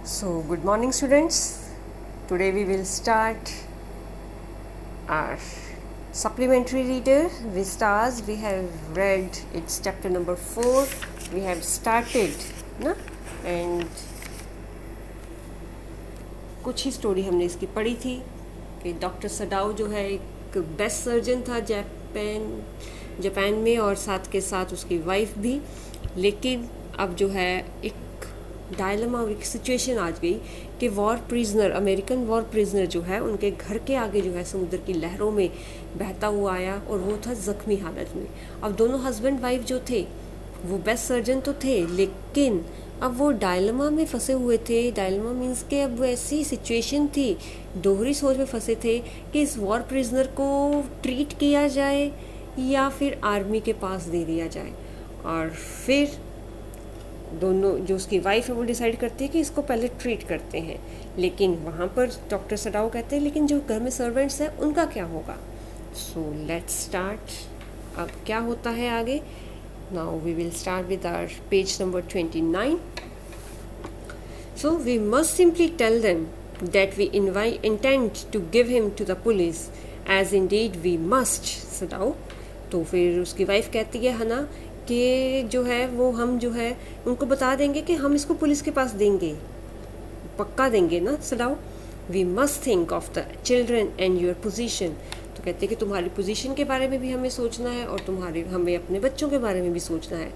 So, good morning, students. Today we will start our supplementary reader Vistas. We have read its chapter number 4. We have started ना and कुछ ही story हमने इसकी पढ़ी थी कि doctor Sadao जो है एक बेस्ट सर्जन था जापान में और साथ के साथ उसकी वाइफ भी, लेकिन अब जो है एक डायलमा और एक सिचुएशन आ गई कि अमेरिकन वॉर प्रिजनर जो है उनके घर के आगे जो है समुद्र की लहरों में बहता हुआ आया और वो था ज़ख्मी हालत में। अब दोनों हस्बैंड वाइफ जो थे वो बेस्ट सर्जन तो थे, लेकिन अब वो डायलमा में फंसे हुए थे। डायलमा मीन्स के अब वो ऐसी सिचुएशन थी, दोहरी सोच में फंसे थे कि इस वॉर प्रिजनर को ट्रीट किया जाए या फिर आर्मी के पास दे दिया जाए। और फिर दोनों जो उसकी वाइफ है वो डिसाइड करती है कि इसको पहले ट्रीट करते हैं, लेकिन वहाँ पर डॉक्टर सडाओ कहते हैं लेकिन जो घर में सर्वेंट्स हैं उनका क्या होगा। So let's start. अब क्या होता है आगे। Now we will start with our page number 29। So we must simply tell them that we intend to give him to the police as indeed we must Sadao. तो फिर उसकी wife कहती है हना कि जो है वो हम जो है उनको बता देंगे कि हम इसको पुलिस के पास देंगे, पक्का देंगे ना Sadao. We must think of the children and your position. तो कहते हैं कि तुम्हारी पोजीशन के बारे में भी हमें सोचना है और हमें अपने बच्चों के बारे में भी सोचना है।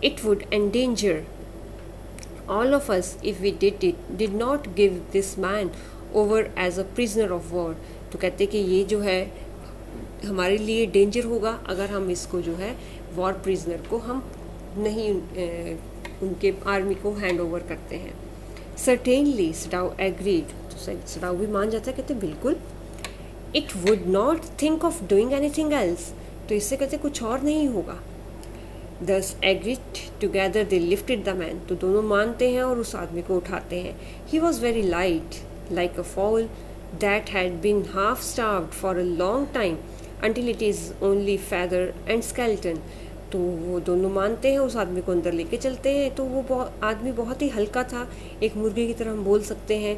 It would endanger all of us if we did not give this man over as a prisoner of war। तो कहते कि ये जो है हमारे लिए डेंजर होगा अगर हम इसको जो है वॉर प्रिजनर को हम नहीं उनके आर्मी को हैंड ओवर करते हैं। Certainly Sadao agreed. तो सडाओ भी मान जाता है, कहते बिल्कुल। It would not think of doing anything else. तो इससे कहते कुछ और नहीं होगा। Thus agreed together they lifted the man। तो दोनों मानते हैं और उस आदमी को उठाते हैं। He was very light, like a fowl that had been half starved for a long time until it is only feather and skeleton। तो वो दोनों मानते हैं, उस आदमी को अंदर लेके चलते हैं। तो वो आदमी बहुत ही हल्का था, एक मुर्गे की तरह हम बोल सकते हैं।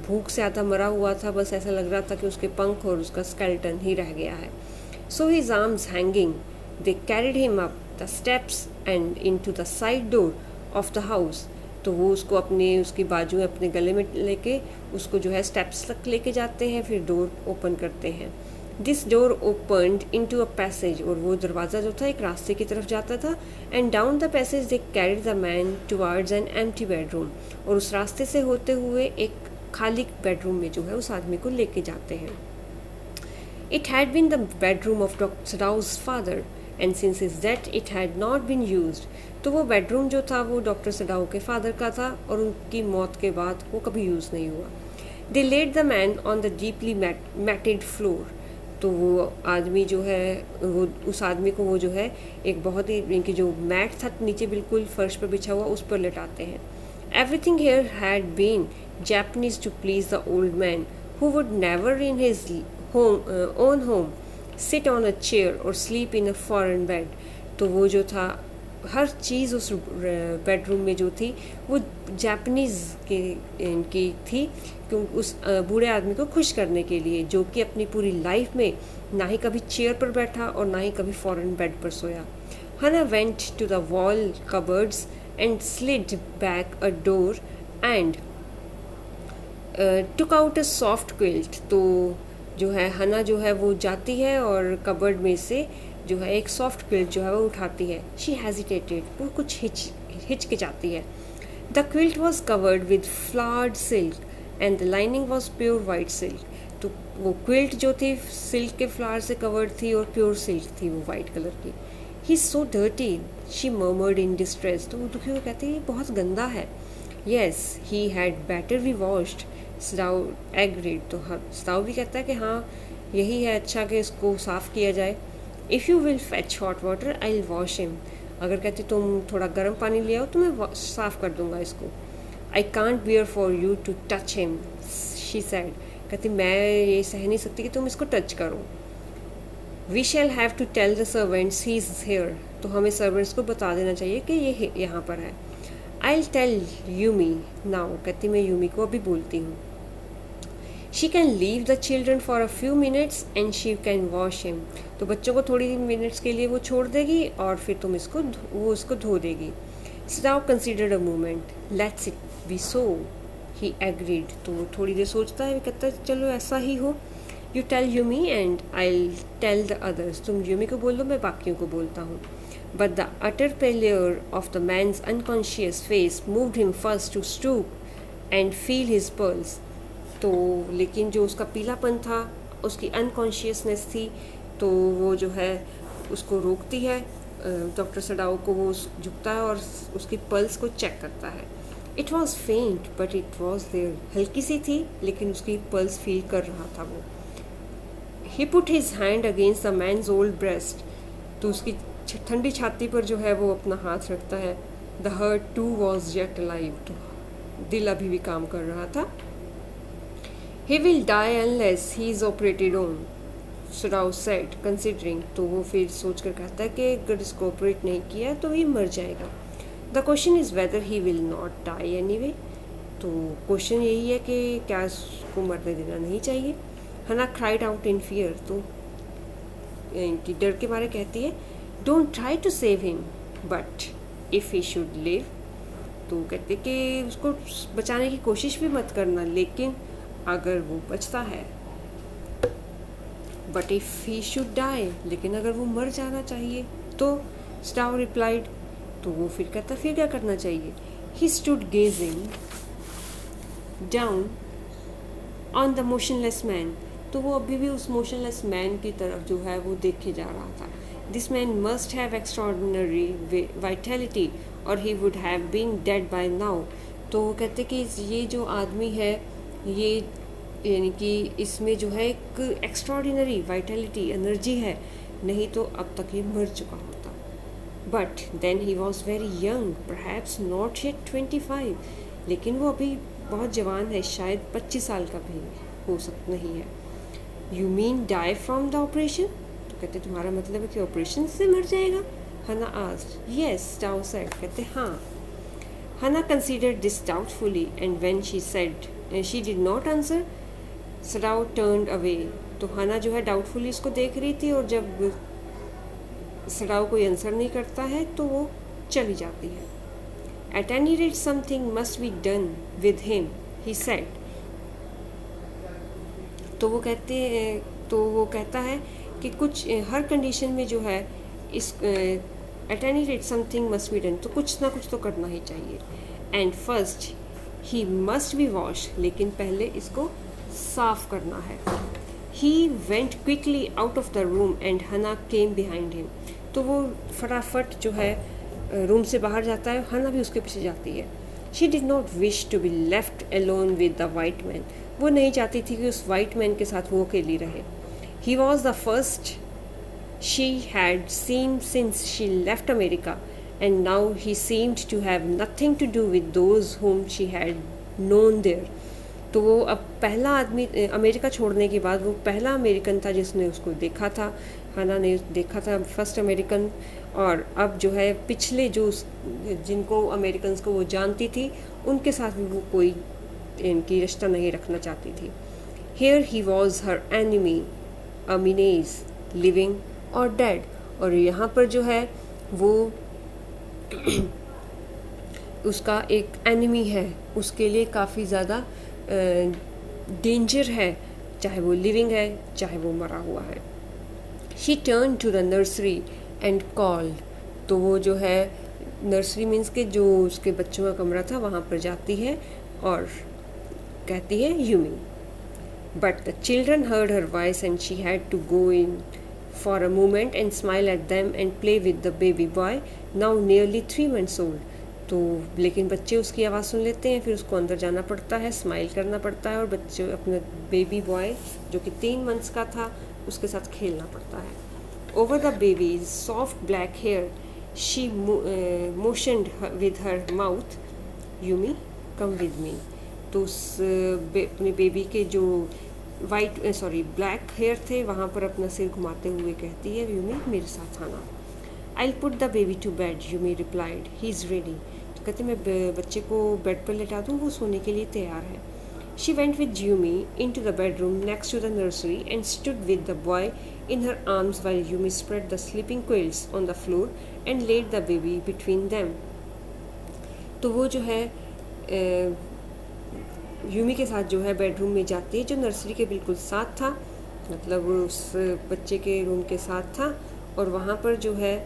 भूख से आधा मरा हुआ था, बस ऐसा लग रहा था कि उसके पंख और उसका स्केलेटन ही रह गया है। So his arms hanging, they carried him up the steps and into the side door of the house। तो वो उसको उसकी बाजू में अपने गले में लेके उसको जो है स्टेप्स तक लेके जाते हैं, फिर डोर ओपन करते हैं। This door opened into a passage. और वो दरवाज़ा जो था एक रास्ते की तरफ जाता था। And down the passage they carried the man towards an empty bedroom. और उस रास्ते से होते हुए एक खाली बेडरूम में जो है उस आदमी को लेके जाते हैं। It had been the bedroom of doctor Sadao's father and since his death it had not been used. तो वो बेडरूम जो था वो डॉक्टर सडाओ के फादर का था और उनकी मौत के बाद वो कभी यूज़ नहीं हुआ। They laid the man on the deeply matted floor. तो वो आदमी जो है वो उस आदमी को वो जो है एक बहुत ही इनकी जो मैट था नीचे बिल्कुल फर्श पर बिछा हुआ उस पर लेटाते हैं। Everything here had been Japanese to please the old man who would never in his own home sit on a chair or sleep in a foreign bed. तो वो जो था हर चीज़ उस बेडरूम में जो थी वो जापानीज़ के इनकी थी, क्योंकि उस बूढ़े आदमी को खुश करने के लिए, जो कि अपनी पूरी लाइफ में ना ही कभी चेयर पर बैठा और ना ही कभी फॉरेन बेड पर सोया। Hana went to the wall cupboards and slid back a door and took out a soft quilt. तो जो है हना जो है वो जाती है और कबर्ड में से जो है एक सॉफ्ट क्विल्ट जो है वो उठाती है। She hesitated. वो कुछ हिचकिचाती है। The quilt was covered with flowered silk and the lining was pure white silk. तो वो क्विल्ट जो थी सिल्क के फ्लावर से कवर्ड थी और प्योर सिल्क थी वो वाइट कलर की। He is so dirty she murmured in distress. तो वो दुखी हो कहती है ये बहुत गंदा है। Yes he had better be washed. Sadao agreed. तो सडाओ भी कहता है कि हाँ यही है अच्छा कि इसको साफ़ किया जाए। If you will fetch hot water I will wash him. अगर कहते तुम थोड़ा गर्म पानी ले आओ तो मैं साफ़ कर दूंगा इसको। I can't bear for you to touch him she said. कहती मैं ये सह नहीं सकती कि तुम इसको टच करो। We shall have to tell the servants he is here. तो हमें सर्वेंट्स को बता देना चाहिए कि ये यहाँ पर है। आई टेल यूमी नाउ, कहती मैं यूमी को अभी बोलती हूँ. She can leave the children for a few minutes and she can wash him. तो बच्चों को थोड़ी मिनट्स के लिए वो छोड़ देगी और फिर वो उसको धो देगी. सदाव considered a moment. Let's it be so, he agreed. तो वो थोड़ी देर सोचता है, कहता है चलो ऐसा ही हो. You tell Yumi and I tell the others. तुम यूमी को बोल दो, मैं बाकियों को बोलता हूँ. But the utter pallor of the man's unconscious face moved him first to stoop and feel his pulse. तो लेकिन जो उसका पीलापन था, उसकी अनकॉन्शियसनेस थी, तो वो जो है उसको रोकती है. डॉक्टर सडाओ को वो झुकता है और उसकी पल्स को चेक करता है. इट वॉज फेंट बट इट वॉज देयर. हल्की सी थी लेकिन उसकी पल्स फील कर रहा था वो. He put his hand against the man's old breast. तो उसकी ठंडी छाती पर जो है वो अपना हाथ रखता है. The heart too was yet alive. तो दिल अभी भी काम कर रहा था. He will die unless he is operated on, Sadao said considering. तो वो फिर सोच कर कहता है कि अगर इसको ऑपरेट नहीं किया तो ये मर जाएगा. The question is whether he will not die anyway. तो क्वेश्चन यही है कि क्या इसको मरने देना नहीं चाहिए. हना क्राइड आउट इन फियर. तो इनकी डर के बारे कहती है, don't try to save him but if he should live. तो कहते कि उसको बचाने की कोशिश भी मत करना, लेकिन अगर वो बचता है. But if he should die, लेकिन अगर वो मर जाना चाहिए तो. Sadao replied. तो वो फिर कहता फिर क्या करना चाहिए. He stood gazing down on the motionless man. तो वो अभी भी उस मोशनलेस मैन की तरफ जो है वो देखे जा रहा था. This man must have extraordinary vitality और he would have been dead by now. तो वो कहते कि ये जो आदमी है, ये यानी कि इसमें जो है एक एक्स्ट्रॉर्डिनरी वाइटैलिटी एनर्जी है, नहीं तो अब तक ये मर चुका होता. But then he was very young, perhaps not yet 25. लेकिन वो अभी बहुत जवान है, शायद 25 साल का भी हो सकता नहीं है. You mean die from the operation. तो कहते तुम्हारा मतलब है कि ऑपरेशन से मर जाएगा. हना आस्क्ड. Yes, स्टाउ said. कहते हाँ. हना considered this doubtfully and when she said she did not answer, सडाउ turned away. तो हना जो है डाउटफुली इसको देख रही थी और जब सडाउ कोई आंसर नहीं करता है तो वो चली जाती है. At any rate something must be done with him, he said. तो वो कहता है कि कुछ हर कंडीशन में जो है इस at any rate something must be done, तो कुछ ना कुछ तो करना ही चाहिए. And first he must be wash, लेकिन पहले इसको साफ करना है. He went quickly out of the room and हना केम बिहाइंड हिम. तो वो फटाफट जो है रूम से बाहर जाता है, हना भी उसके पीछे जाती है. She did not wish to be left alone with the white man. वो नहीं चाहती थी कि उस वाइट मैन के साथ वो अकेली रहे. He was the first she had seen since she left America and now he seemed to have nothing to do with those whom she had known there. तो वो अब पहला आदमी, अमेरिका छोड़ने के बाद वो पहला अमेरिकन था जिसने उसको देखा था. हना ने देखा था फर्स्ट अमेरिकन. और अब जो है पिछले जो जिनको अमेरिकन्स को वो जानती थी उनके साथ भी वो कोई इनकी रिश्ता नहीं रखना चाहती थी. Here he was her enemy, a menace, living or dead. और यहाँ पर जो है वो उसका एक एनिमी है, उसके लिए काफ़ी ज़्यादा डेंजर है, चाहे वो लिविंग है चाहे वो मरा हुआ है. She turn to the nursery and called. तो वो जो है नर्सरी मीन्स के जो उसके बच्चों का कमरा था वहाँ पर जाती है और कहती है Yumi. But the children heard her voice and she had to go in for a moment and smile at them and play with the baby boy now nearly 3 months old. तो लेकिन बच्चे उसकी आवाज़ सुन लेते हैं, फिर उसको अंदर जाना पड़ता है, स्माइल करना पड़ता है और बच्चे अपने बेबी बॉय जो कि 3 months का था उसके साथ खेलना पड़ता है. Over the baby's soft black hair she motioned with her mouth, Yumi come with me. तो उस अपने बेबी के जो ब्लैक हेयर थे वहाँ पर अपना सिर घुमाते हुए कहती है यूमी मेरे साथ आना. I put the baby to bed, Yumi replied. He is ready. तो कहते मैं बच्चे को बेड पर लेटा दूँ, वो सोने के लिए तैयार है. She went with Yumi into the bedroom next to the nursery and stood with the boy in her arms while Yumi spread the sleeping quilts on the floor and laid the baby between them. तो वो जो है Yumi के साथ जो है bedroom में जाती है, जो नर्सरी के बिल्कुल साथ था, मतलब उस बच्चे के रूम के साथ था, और वहाँ पर जो है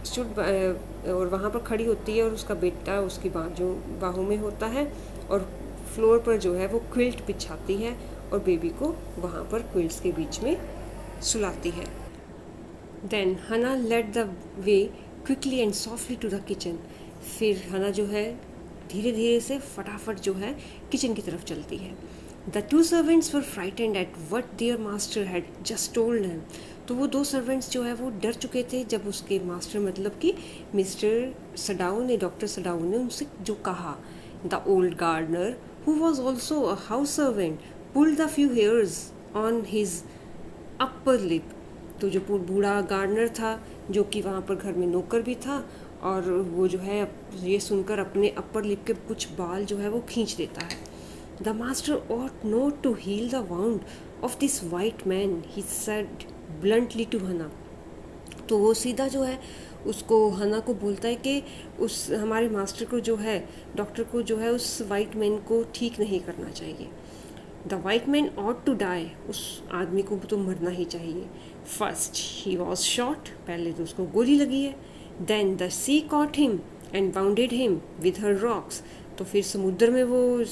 और वहाँ पर खड़ी होती है और उसका बेटा उसकी बाहों में होता है, और फ्लोर पर जो है वो क्विल्ट बिछाती है और बेबी को वहाँ पर क्विल्ट्स के बीच में सुलाती है. Then Hana led the way quickly and softly to the kitchen. फिर हना जो है धीरे धीरे से फटाफट जो है किचन की तरफ चलती है. The 2 servants were frightened at what their master had just told him. तो वो 2 सर्वेंट्स जो है वो डर चुके थे जब उसके मास्टर मतलब कि मिस्टर सडाउ ने, डॉक्टर सडाउ ने उनसे जो कहा. The old gardener who was also a house servant pulled the few hairs on his upper lip. तो जो बूढ़ा गार्डनर था जो कि वहाँ पर घर में नौकर भी था, और वो जो है ये सुनकर अपने अपर लिप के कुछ बाल जो है वो खींच देता है. The master ought not to heal the wound of this white man, he said bluntly to Hannah. तो वो सीधा जो है उसको हना को बोलता है कि उस हमारे मास्टर को जो है, डॉक्टर को जो है उस वाइट मैन को ठीक नहीं करना चाहिए. The white man ought to die. उस आदमी को तो मरना ही चाहिए. First he was shot. पहले तो उसको गोली लगी है. Then the sea caught him and bounded him with her rocks. तो फिर समुद्र में वो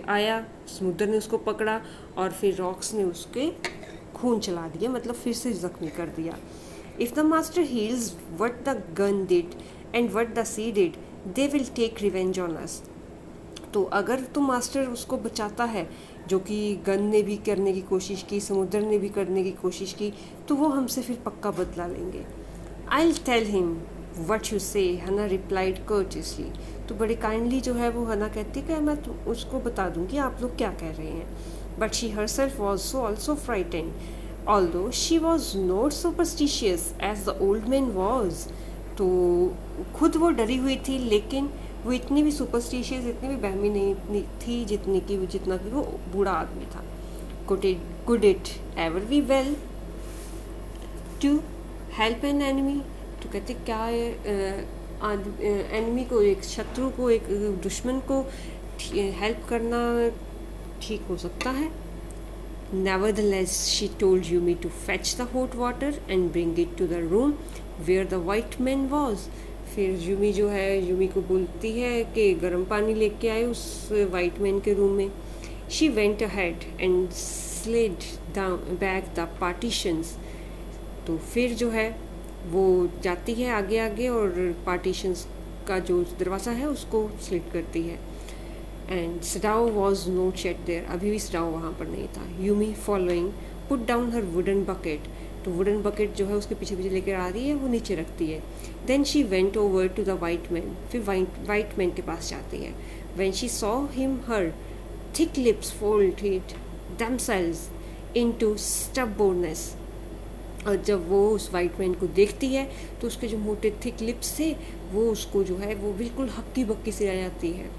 आया, समुद्र ने उसको पकड़ा और फिर रॉक्स ने उसके खून चला दिया, मतलब फिर से जख्मी कर दिया. If the master heals what the gun did and what the sea did, they will take revenge on us. तो अगर तो मास्टर उसको बचाता है, जो कि गन ने भी करने की कोशिश की, समुद्र ने भी करने की कोशिश की, तो वो हमसे फिर पक्का बदला लेंगे. I'll tell him what you say, Hannah replied courteously. तो बड़े काइंडली जो है वो हना कहती है कि मैं उसको बता दूँगी आप लोग क्या कह रहे हैं. But she herself was also frightened. Although she was not superstitious as the old man was. तो खुद वो डरी हुई थी, लेकिन वो इतनी भी सुपरस्टिशियस, इतनी भी बहमी नहीं थी जितना कि वो बूढ़ा आदमी था. Could it ever be well to help an enemy? तो कहते क्या एनिमी को, एक शत्रु को, एक दुश्मन को हेल्प करना ठीक हो सकता है. Nevertheless, she told Yumi to fetch the hot water and bring it to the room where the white man was. फिर यूमी जो है यूमी को बोलती है कि गर्म पानी लेके आए उस वाइट मैन के रूम में. She went ahead and slid down back the partitions. तो फिर जो है वो जाती है आगे आगे और पार्टीशंस का जो दरवाज़ा है उसको स्लिट करती है. And Sadao was not yet there. अभी भी सडाओ वहाँ पर नहीं था. Yumi following put down her wooden bucket. तो वुडन बकेट जो है उसके पीछे पीछे लेकर आ रही है, वो नीचे रखती है. Then she went over to the white man. फिर वाइट मैन के पास जाती है. When she saw him her thick lips folded themselves into stubbornness. और जब वो उस वाइट मैन को देखती है तो उसके जो मोटे थिक लिप्स थे वो उसको जो है वो बिल्कुल हक्की बक्की से आ जाती है.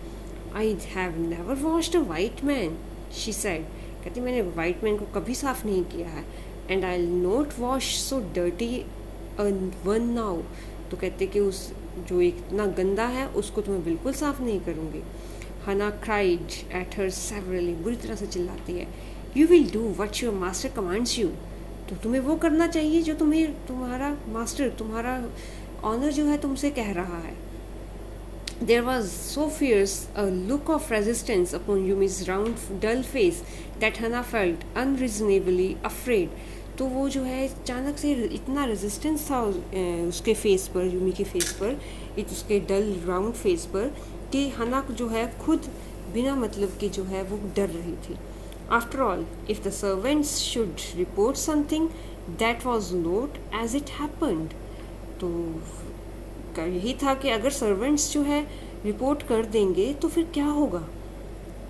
I have never washed a white man, she said. कहती मैंने वाइट मैन को कभी साफ़ नहीं किया है. And I'll not wash so dirty a one now. तो कहते कि उस जो इतना गंदा है उसको तो मैं बिल्कुल साफ़ नहीं करूँगी. Hannah cried at her severally. बुरी तरह से चिल्लाती है. You will do what your master commands you. तो तुम्हें वो करना चाहिए जो तुम्हारा मास्टर, तुम्हारा ऑनर जो है तुमसे कह रहा है. There was so fierce a look of resistance upon Yumi's round, dull face that Hannah felt unreasonably afraid. तो वो जो है अचानक से इतना रेजिस्टेंस था उसके फेस पर, यूमी के फेस पर, उसके डल राउंड फेस पर, कि हना जो है खुद बिना मतलब के जो है वो डर रही थी. After all, if the servants should report something, that was not as it happened. तो यही था कि अगर सर्वेंट्स जो है रिपोर्ट कर देंगे तो फिर क्या होगा.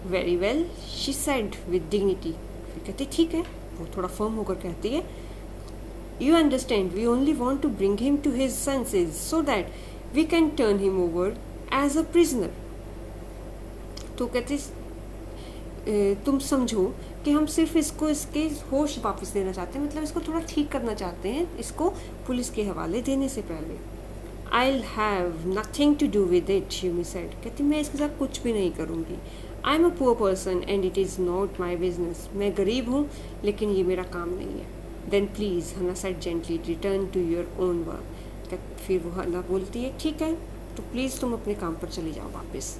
Very well, she said with dignity. फिर कहती ठीक है, वो थोड़ा फर्म होकर कहती है. You understand, we only want to bring him to his senses so that we can turn him over as a prisoner. तो कहते तुम समझो कि हम सिर्फ इसको इसके होश वापस देना चाहते हैं, मतलब इसको थोड़ा ठीक करना चाहते हैं इसको पुलिस के हवाले देने से पहले। I'll have nothing to do with it, Yumi said। कहती मैं इसके साथ कुछ भी नहीं करूँगी। I'm a poor person and it is not my business। मैं गरीब हूँ लेकिन ये मेरा काम नहीं है। Then please, हना said gently, return to your own work। फिर वो हना बोलती है ठीक है तो प्लीज़ तुम अपने काम पर चली जाओ वापस।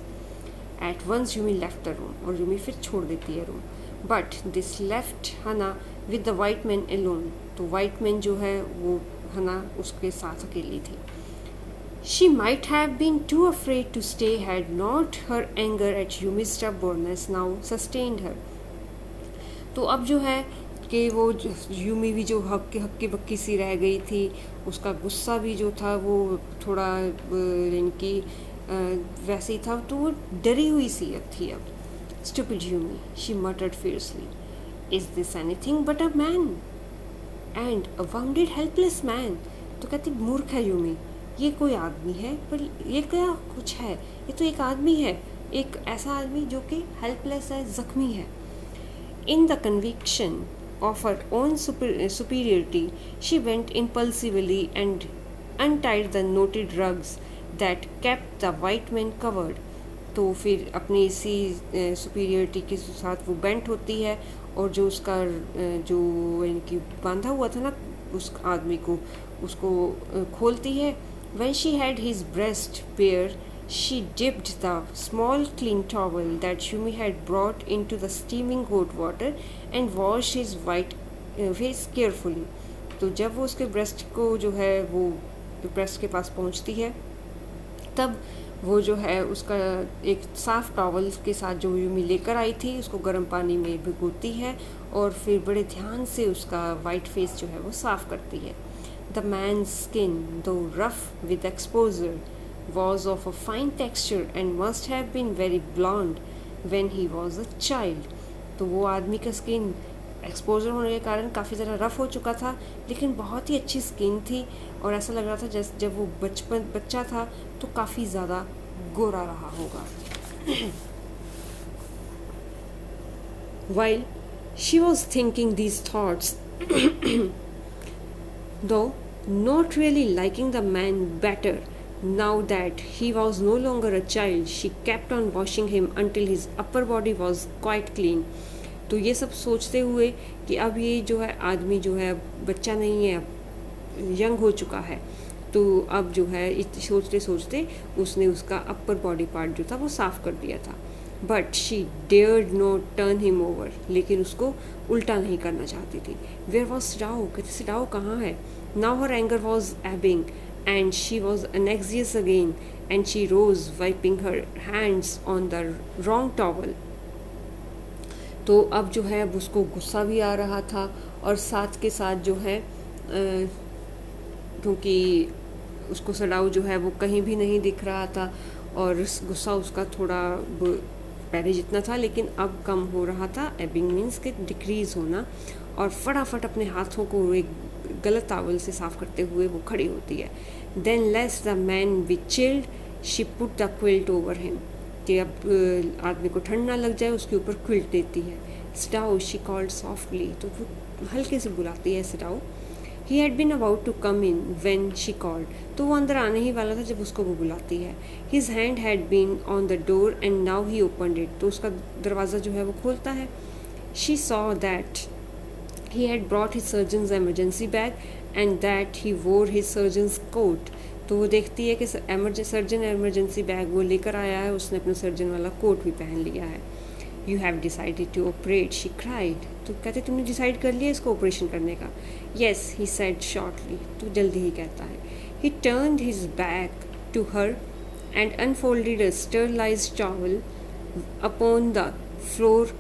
At once Yumi left the room, और यूमी फिर छोड़ देती है रूम। But this left हना with the white man alone। तो white man जो है वो हना उसके साथ अकेली थी। She might have been too afraid to stay had not her anger at Yumi's stubbornness now sustained her। तो अब जो है कि वो यूमी भी जो हक्की बक्की सी रह गई थी, उसका गुस्सा भी जो था वो थोड़ा इनकी वैसे ही था, तो वो डरी हुई सी थी अब। Stupid Yumi, she muttered fiercely, is this anything but a man and a wounded helpless man। तो कहती मूर्ख है यूमी, ये कोई आदमी है पर ये क्या कुछ है, ये तो एक आदमी है, एक ऐसा आदमी जो कि हेल्पलेस है, ज़ख्मी है। In the conviction of her own superiority she went impulsively and untied the noted rugs that kept the white man covered. तो फिर अपनी इसी सुपीरियरिटी के साथ वो बेंट होती है और जो उसका जो इनकी बांधा हुआ था ना उस आदमी को, उसको खोलती है। When she had his breast bare, she dipped the small clean towel that Yumi had brought into the steaming hot water and washed his white face carefully। तो जब वो उसके ब्रेस्ट को जो है वो ब्रेस्ट के पास पहुंचती है तब वो जो है उसका एक साफ़ टॉवल के साथ जो यूमी लेकर आई थी उसको गर्म पानी में भिगोती है और फिर बड़े ध्यान से उसका वाइट फेस जो है वो साफ़ करती है। The man's skin, though rough with exposure, was of a fine texture and must have been very blonde when he was a child। तो वो आदमी का स्किन एक्सपोजर होने के कारण काफ़ी ज़्यादा रफ़ हो चुका था, लेकिन बहुत ही अच्छी स्किन थी और ऐसा लग रहा था जैसे जब वो बच्चा था तो काफ़ी ज़्यादा गोरा रहा होगा। While she was thinking these thoughts, though not really liking the man better now that he was no longer a child, she kept on washing him until his upper body was quite clean। तो ये सब सोचते हुए कि अब ये जो है आदमी जो है बच्चा नहीं है, अब यंग हो चुका है, तो अब जो है सोचते सोचते उसने उसका अपर बॉडी पार्ट जो था वो साफ़ कर दिया था। But she dared not turn him over, लेकिन उसको उल्टा नहीं करना चाहती थी। वेयर वॉज सिडाओ, कहते सिडाओ कहाँ है। Now her anger was ebbing and she was anxious again and she rose wiping her hands on the wrong towel. तो अब जो है अब उसको गुस्सा भी आ रहा था और साथ के साथ जो है क्योंकि उसको सडाऊ जो है वो कहीं भी नहीं दिख रहा था और गुस्सा उसका थोड़ा पहले जितना था लेकिन अब कम हो रहा था। एबिंग मीन्स के डिक्रीज़ होना, और फटाफट अपने हाथों को एक गलत टावल से साफ़ करते हुए वो खड़ी होती है। Than less the man B chilled she put the quilt over him, कि अब आदमी को ठंड ना लग जाए उसके ऊपर क्विल्ट देती है। सिडाओ शी कॉल्ड सॉफ्टली, तो वो हल्के से बुलाती है Sadao. He had been about to come in when she called, तो वो अंदर आने ही वाला था जब उसको वो बुलाती है। His hand had been on the door and now he opened it, तो उसका दरवाज़ा जो है वो खोलता है। She saw that he had brought his surgeon's emergency bag and that he wore his surgeon's coat। तो वो देखती है कि सर्जन एमरजेंसी बैग वो लेकर आया है, उसने अपना सर्जन वाला कोट भी पहन लिया है। You have decided to operate, she cried, तो कहते तुमने डिसाइड कर लिया इसको ऑपरेशन करने का। येस ही सेड शॉर्टली, तो जल्दी ही कहता है। He turned his back to her and unfolded a sterilized towel upon the floor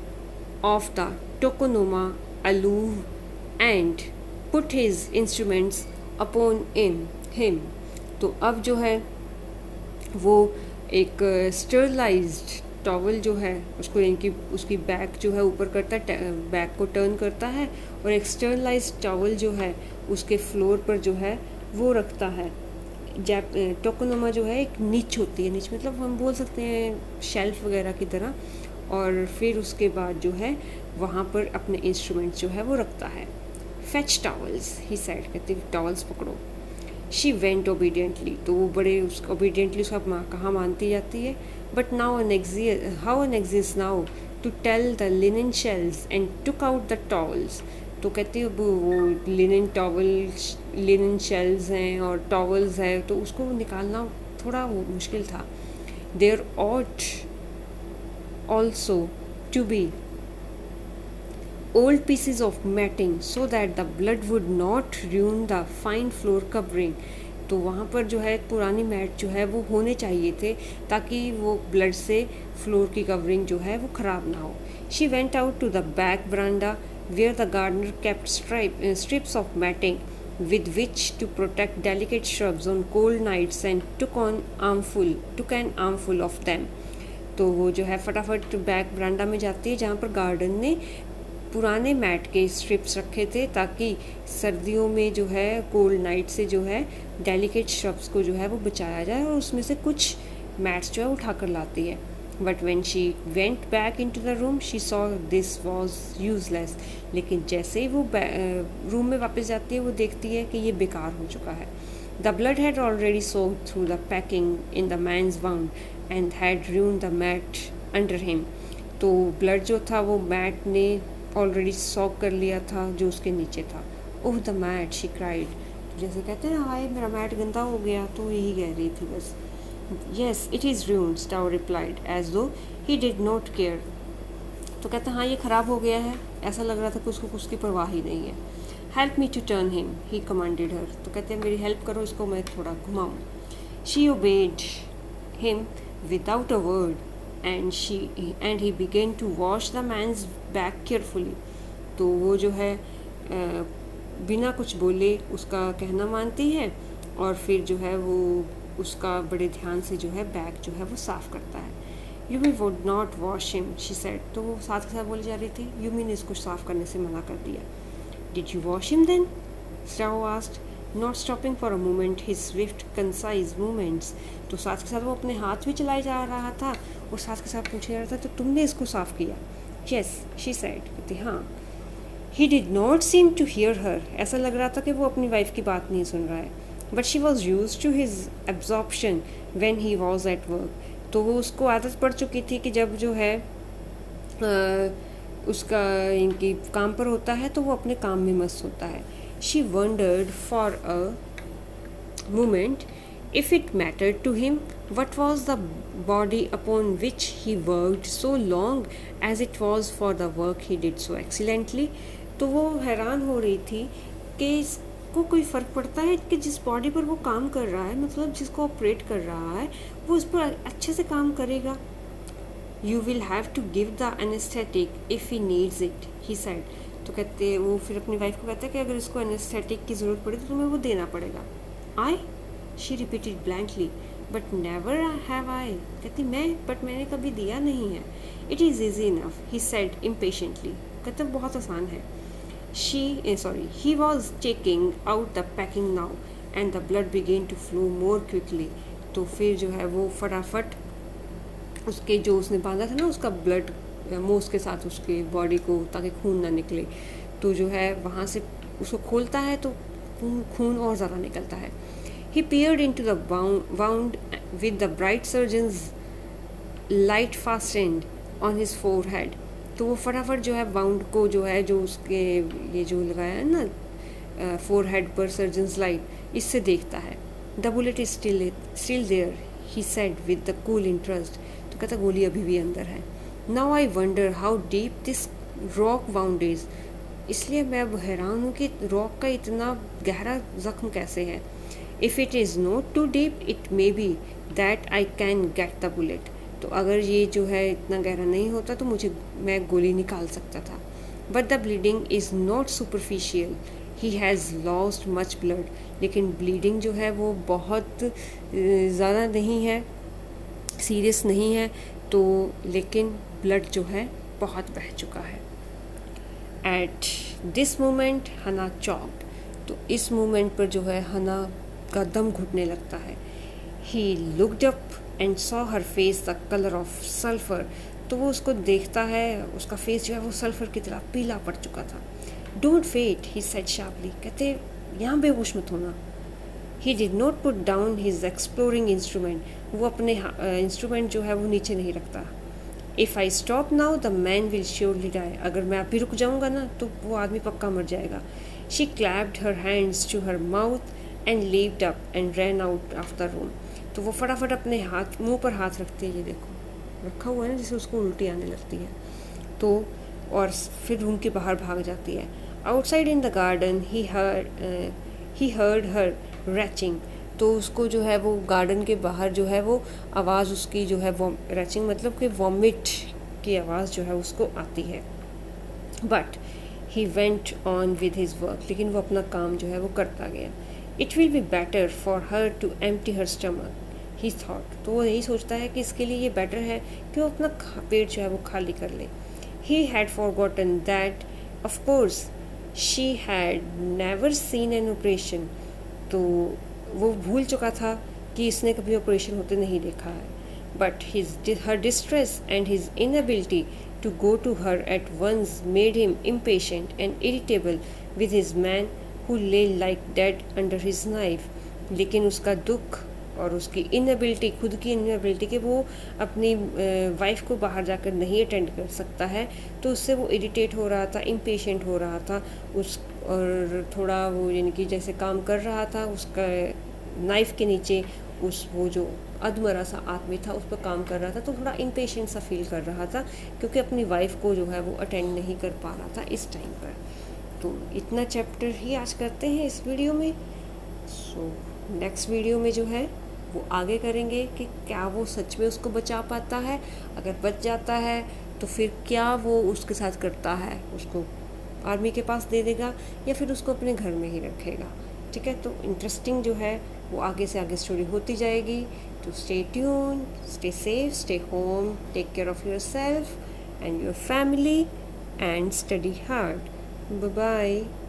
of the tokonoma aloof and put his instruments upon him। तो अब जो है वो एक स्टरलाइज्ड टॉवल जो है उसको इनकी उसकी बैक जो है ऊपर करता है, बैक को टर्न करता है और एक स्टरलाइज्ड टॉवल जो है उसके फ्लोर पर जो है वो रखता है। टोकोनोमा जो है एक निच होती है, निच मतलब हम बोल सकते हैं शेल्फ वगैरह की तरह, और फिर उसके बाद जो है वहाँ पर अपने इंस्ट्रूमेंट्स जो है वो रखता है। फेच टॉवल्स ही सेड, कहते टॉवल्स पकड़ो। शी वेंट ओबीडियंटली, तो वो बड़े उसका ओबीडियंटली उसका कहाँ मानती जाती है। But now how an exist now to tell the linen shells and took out the towels. तो कहती है वो लिनन शेल्स हैं और टॉवल्स है, तो उसको निकालना थोड़ा वो मुश्किल था। There ought also to be old pieces of matting so that the blood would not ruin the fine floor covering। तो वहाँ पर जो है पुरानी मैट जो है वो होने चाहिए थे ताकि वो ब्लड से फ्लोर की कवरिंग जो है वो ख़राब ना हो। She went out to the back veranda where the gardener kept strips of matting with which to protect delicate shrubs on cold nights and took an armful of them। तो वो जो है फटाफट बैक बरांडा में जाती है जहाँ पर गार्डन ने पुराने मैट के स्ट्रिप्स रखे थे ताकि सर्दियों में जो है कोल्ड नाइट से जो है डेलिकेट श्रब्स को जो है वो बचाया जाए, और उसमें से कुछ मैट्स जो है उठा कर लाती है। But when she went back into the room she saw this was useless. लेकिन जैसे ही वो रूम में वापस जाती है वो देखती है कि ये बेकार हो चुका है। The blood had already soaked through the packing in the man's wound and had ruined the mat under him. तो ब्लड जो था वो मैट ने ऑलरेडी सॉक कर लिया था जो उसके नीचे था। Oh the mat she cried, जैसे कहते हैं हाय मेरा मैट गंदा हो गया, तो यही कह रही थी बस। Yes it is ruined, Sadao replied as though he did not care. तो कहते हैं हाँ ये ख़राब हो गया है, ऐसा लग रहा था कि उसको उसकी परवाह ही नहीं है। Help me to turn him he commanded her, तो कहते हैं मेरी हेल्प करो, इसको मैं थोड़ा घुमाऊँ। She obeyed him without a word and he began to wash the man's back carefully। तो वो जो है बिना कुछ बोले उसका कहना मानती है और फिर जो है वो उसका बड़े ध्यान से जो है बैक जो है वो साफ़ करता है। You mean would not wash him she said, तो वो साथ के साथ बोली जा रही थी यू मीन इसको साफ़ करने से मना कर दिया। Did you wash him then Sadao asked, not stopping for a moment his swift concise movements. तो साथ के साथ वो अपने हाथ भी चलाए जा रहा था और साथ के साथ पूछा जा रहा था तो तुमने इसको साफ़ किया। यस शी सेड, कहती हाँ। He did not seem to hear her, ऐसा लग रहा था कि वो अपनी वाइफ की बात नहीं सुन रहा है। But she was used to his absorption when he was at work. तो वो उसको आदत पड़ चुकी थी कि जब जो है उसका इनकी काम पर होता है तो वो अपने काम में मस्त होता है। She wondered for a moment if it mattered to him what was the body upon which he worked so long as it was for the work he did so excellently। तो वो हैरान हो रही थी कि इसको कोई फ़र्क पड़ता है कि जिस बॉडी पर वो काम कर रहा है, मतलब जिसको ऑपरेट कर रहा है वो उस पर अच्छे से काम करेगा। You will have to give the anesthetic if he needs it he said। तो कहते वो फिर अपनी वाइफ को कहता है कि अगर इसको एनेस्थेटिक की ज़रूरत पड़े तो तुम्हें वो देना पड़ेगा। I she repeated blankly, but never have I, कहती मैं बट मैंने कभी दिया नहीं है। It is easy enough he said impatiently, कहते बहुत आसान है। He was taking out the packing now and the blood began to flow more quickly. तो फिर जो है वो फटाफट उसके जो उसने बांधा था ना उसका ब्लड मोस के साथ उसके बॉडी को, ताकि खून ना निकले, तो जो है वहाँ से उसको खोलता है तो खून और ज़्यादा निकलता है। He peered into the wound with the bright surgeon's light fastened on his forehead। तो वो फटाफट जो है वाउंड को जो है जो उसके ये जो लगाया है ना फोरहेड पर सर्जन्स लाइट, इससे देखता है। The bullet is still there he said with the cool interest. तो कहता गोली अभी भी अंदर है। Now I wonder how deep this rock wound is. इसलिए मैं अब हैरान हूँ कि रॉक का इतना गहरा जख्म कैसे है। If it is not too deep, it may be that I can get the bullet। तो अगर ये जो है इतना गहरा नहीं होता तो मैं गोली निकाल सकता था। But the bleeding is not superficial, he has lost much blood। लेकिन bleeding जो है वो बहुत ज़्यादा नहीं है, सीरियस नहीं है, तो लेकिन ब्लड जो है बहुत बह चुका है। At this moment हना चॉक्ड। तो इस मोमेंट पर जो है हना उसका दम घुटने लगता है। He looked up and saw her face the colour of sulphur. तो वो उसको देखता है, उसका फेस जो है वो सल्फर की तरह पीला पड़ चुका था। Don't faint, he said sharply. कहते यहाँ बेहोश मत होना। He did not put down his exploring instrument. वो अपने इंस्ट्रूमेंट जो है वो नीचे नहीं रखता। If I stop now the man will surely die. अगर मैं अभी रुक जाऊँगा ना तो वो आदमी पक्का मर जाएगा। She clapped her hands to her mouth and leaped up and ran out of the room. तो वो फटाफट अपने हाथ मुंह पर हाथ रखती है, ये देखो रखा हुआ है ना, जिससे उसको उल्टी आने लगती है। तो और फिर रूम के बाहर भाग जाती है। Outside in the garden he heard her reaching. तो उसको जो है वो गार्डन के बाहर जो है वो आवाज़ उसकी जो है वो रैचिंग मतलब कि वॉमिट की आवाज़ जो है उसको आती है। But he went on with his work. लेकिन वो अपना काम जो है वो करता गया। It will be better for her to empty her stomach, he thought. तो वो यही सोचता है कि इसके लिए ये बेटर है कि वो अपना पेट जो है वो खाली कर ले। He had forgotten that of course she had never seen an operation. तो वो भूल चुका था कि इसने कभी ऑपरेशन होते नहीं देखा है। But her distress and his inability to go to her at once made him impatient and irritable with his man who lay like dead under his knife. लेकिन उसका दुख और उसकी इनएबिलिटी, खुद की इनएबिलिटी कि वो अपनी वाइफ को बाहर जाकर नहीं अटेंड कर सकता है, तो उससे वो इरिटेट हो रहा था, इम्पेशेंट हो रहा था उस, और थोड़ा वो यानी कि जैसे काम कर रहा था उसका नाइफ़ के नीचे उस वो जो अधमरा सा आदमी था उस पर काम कर रहा था, तो थोड़ा इम्पेशेंट सा फील कर रहा था क्योंकि अपनी वाइफ को जो है वो अटेंड नहीं कर पा रहा था इस टाइम पर। तो इतना चैप्टर ही आज करते हैं इस वीडियो में। सो नेक्स्ट वीडियो में जो है वो आगे करेंगे कि क्या वो सच में उसको बचा पाता है, अगर बच जाता है तो फिर क्या वो उसके साथ करता है, उसको आर्मी के पास दे देगा या फिर उसको अपने घर में ही रखेगा। ठीक है, तो इंटरेस्टिंग जो है वो आगे से आगे स्टोरी होती जाएगी। तो stay tune, stay safe, stay home, take care of yourself and your family and study hard. Bye bye.